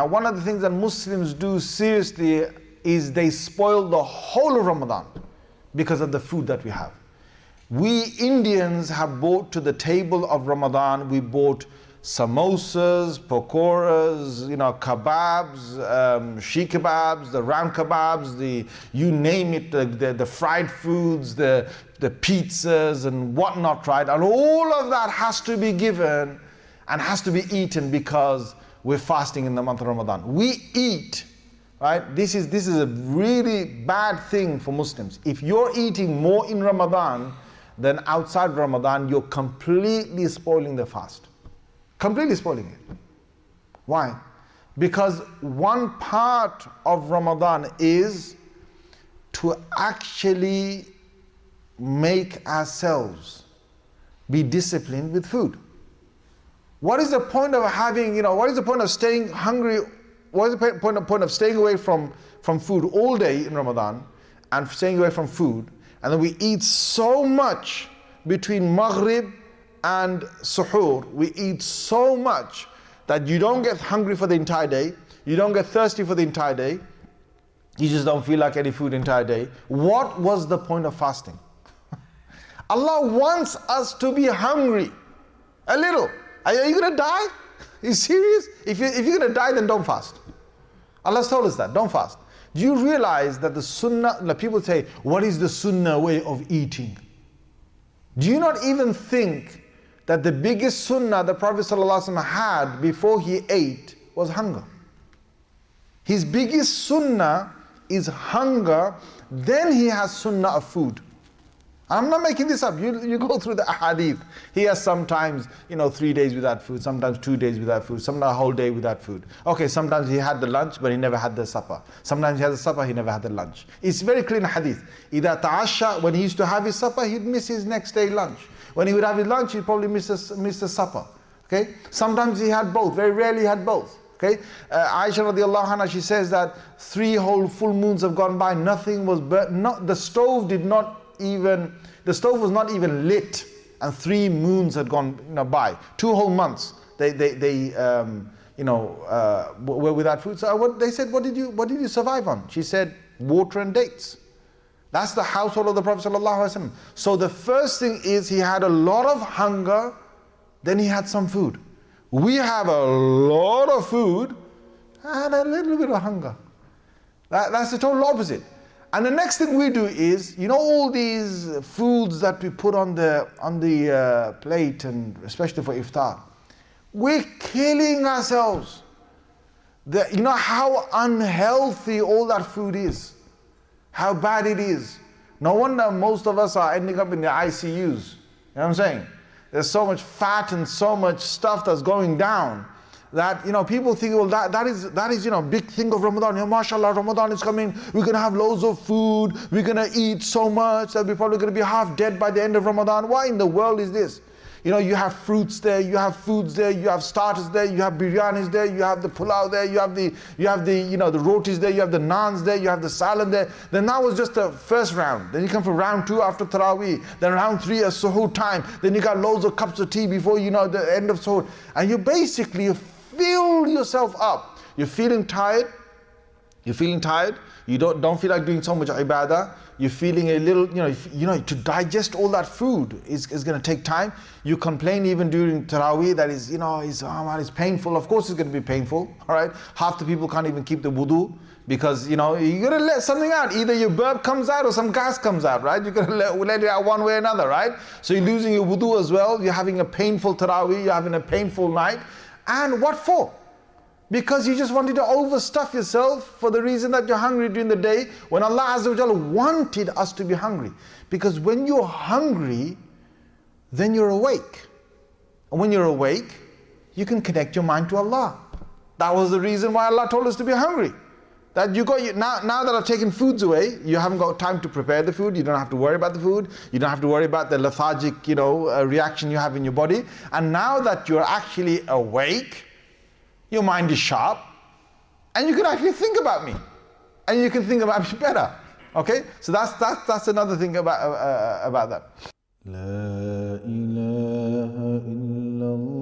Now, one of the things that Muslims do seriously is they spoil the whole of Ramadan because of the food that we have. We Indians have brought to the table of Ramadan, we bought samosas, pakoras, kebabs, shi kebabs, the round kebabs, you name it, the fried foods, the pizzas and whatnot, right? And all of that has to be given and has to be eaten because we're fasting in the month of Ramadan. We eat, right? This is a really bad thing for Muslims. If you're eating more in Ramadan than outside Ramadan, you're completely spoiling the fast. Completely spoiling it. Why? Because one part of Ramadan is to actually make ourselves be disciplined with food. What is the point of having, what is the point of staying hungry? What is the point of staying away from food all day in Ramadan and staying away from food, and then we eat so much between Maghrib and Suhoor, we eat so much that you don't get hungry for the entire day, you don't get thirsty for the entire day, you just don't feel like any food the entire day. What was the point of fasting? Allah wants us to be hungry a little. Are you going to die? Are you serious? If you're going to die, then don't fast. Allah's told us that, don't fast. Do you realize that the sunnah, people say, what is the sunnah way of eating? Do you not even think that the biggest sunnah the Prophet ﷺ had before he ate was hunger? His biggest sunnah is hunger, then he has sunnah of food. I'm not making this up. You go through the ahadith. He has sometimes, 3 days without food, sometimes 2 days without food, sometimes a whole day without food. Okay, sometimes he had the lunch, but he never had the supper. Sometimes he had the supper, he never had the lunch. It's very clear in hadith. إِذَا تَعَشَّى, when he used to have his supper, he'd miss his next day lunch. When he would have his lunch, he'd probably miss the supper. Okay? Sometimes he had both. Very rarely he had both. Okay? Aisha radiallahu anha, she says that 3 whole full moons have gone by, nothing was burnt, the stove was not even lit, and 3 moons had gone by. 2 whole months they were without food. So they said, what did you survive on? She said, water and dates. That's the household of the Prophet ﷺ. So the first thing is he had a lot of hunger, then he had some food. We have a lot of food and a little bit of hunger. That's the total opposite. And the next thing we do is, all these foods that we put on the plate, and especially for iftar, we're killing ourselves. How unhealthy all that food is, how bad it is. No wonder most of us are ending up in the ICUs. You know what I'm saying? There's so much fat and so much stuff that's going down that people think, well, that is big thing of Ramadan. MashaAllah, Ramadan is coming, we're going to have loads of food, we're going to eat so much that we're probably going to be half dead by the end of Ramadan. Why in the world is this? You have fruits there, you have foods there, you have starters there, you have biryanis there, you have the pulao there, you have the the rotis there, you have the naans there, you have the salad there. Then that was just the first round. Then you come for round 2 after Taraweeh. Then round 3 is suhoor time. Then you got loads of cups of tea before the end of suhoor. And you basically fill yourself up. You're feeling tired. You don't feel like doing so much ibadah. You're feeling a little, to digest all that food is going to take time. You complain even during Taraweeh that it's painful. Of course it's going to be painful, all right? Half the people can't even keep the wudu because, you're going to let something out. Either your burp comes out or some gas comes out, right? You're going to let it out one way or another, right? So you're losing your wudu as well. You're having a painful Taraweeh. You're having a painful night. And what for? Because you just wanted to overstuff yourself for the reason that you're hungry during the day, when Allah Azza wa Jalla wanted us to be hungry. Because when you're hungry, then you're awake. And when you're awake, you can connect your mind to Allah. That was the reason why Allah told us to be hungry. That now that I've taken foods away, you haven't got time to prepare the food, you don't have to worry about the food, you don't have to worry about the lethargic reaction you have in your body. And now that you're actually awake, your mind is sharp, and you can actually think about me, and you can think about me better. Okay, so that's another thing about that. La ilaha illallah.